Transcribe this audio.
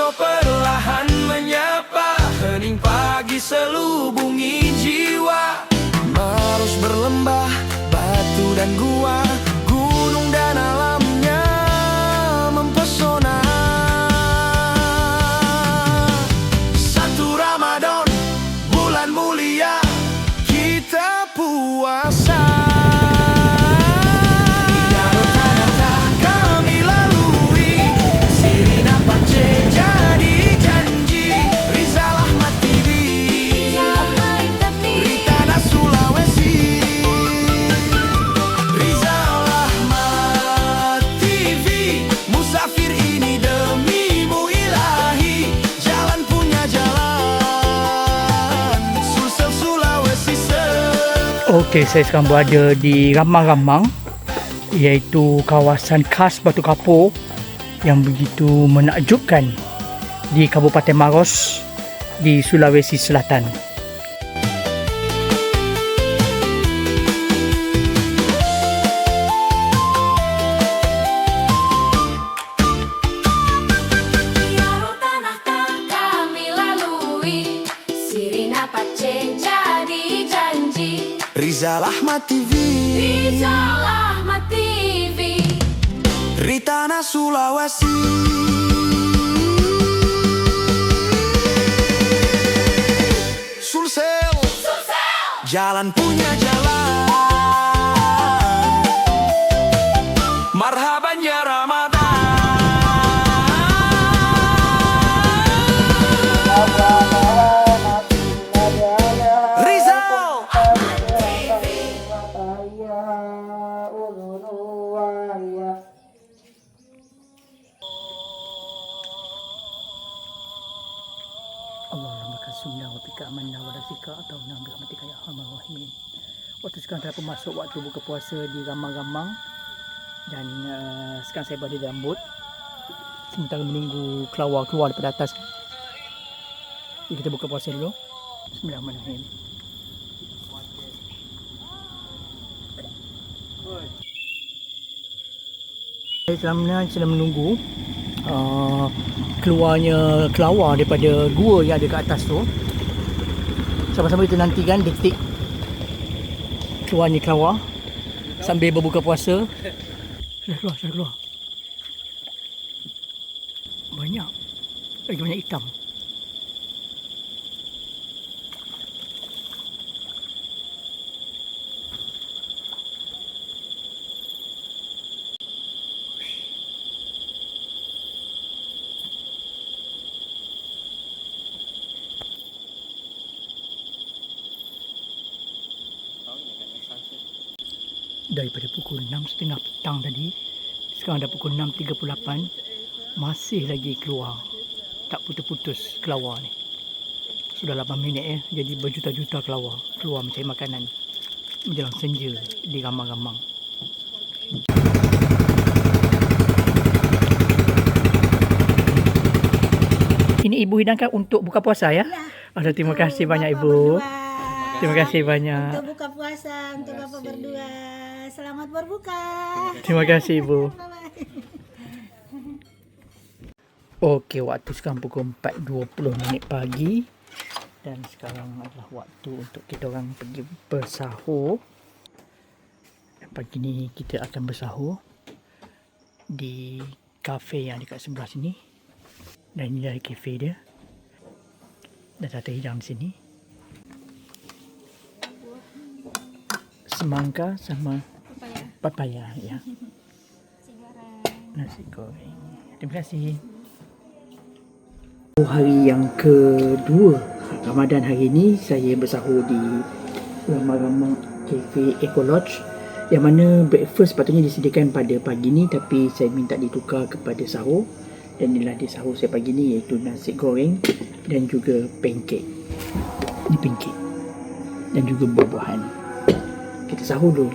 radio perlahan menyapa, hening pagi selubungi jiwa. Maros berlembah, batu dan gua, gunung dan alamnya mempesona. Satu Ramadan, bulan mulia, kita puasa. Okey, saya sekarang berada di Ramang-Ramang, iaitu kawasan khas Batu Kapur yang begitu menakjubkan di Kabupaten Maros di Sulawesi Selatan. Rizal Ahmad TV, Rizal Ahmad TV, Ritana Sulawesi. Sulsel, jalan punya jalan. Marhaban ya Ramadan. Allahumma kasumna wa bika amanna wa razika atau nam bi rahmatika ya arhamar rahimin. Waktu sekarang telah masuk waktu buka puasa di Ramang-Ramang dan sekarang saya berada dalam bot sementara menunggu kelawar keluar daripada atas. Jadi kita buka puasa dulu. Bismillahirrahmanirrahim. Saya sedang menunggu keluarnya kelawar daripada gua yang ada kat atas tu. Sama-sama kita nantikan detik keluarnya kelawar sambil berbuka puasa. Sudah keluar. Banyak. Lagi banyak hitam. Daripada pukul 6.30 petang tadi, sekarang dah pukul 6.38, masih lagi keluar. Tak putus-putus kelawar ni. Sudah 8 minit jadi berjuta-juta kelawar keluar mencari makanan menjelang senja di Ramang-Ramang. Ini ibu hidangkan untuk buka puasa ya? Aduh, terima kasih banyak ibu. Terima kasih banyak. Untuk buka puasa, untuk Bapak berdua. Selamat berbuka. Terima kasih ibu. Okey, waktu sekarang pukul 4.20 pagi dan sekarang adalah waktu untuk kita orang pergi bersahur. Pagi ni kita akan bersahur di kafe yang dekat sebelah sini. Dan ini adalah kafe dia. Dan ada hidang di sini. Semangka sama papaya ya. Nasi goreng. Terima kasih. Hari yang kedua Ramadan hari ini saya bersahur di Ramang-Ramang Cafe Eco Lodge, yang mana breakfast patutnya disediakan pada pagi ni tapi saya minta ditukar kepada sahur, dan inilah dia sahur saya pagi ni, iaitu nasi goreng dan juga pancake. Ini pancake dan juga buah-buahan. Kita sahur dulu.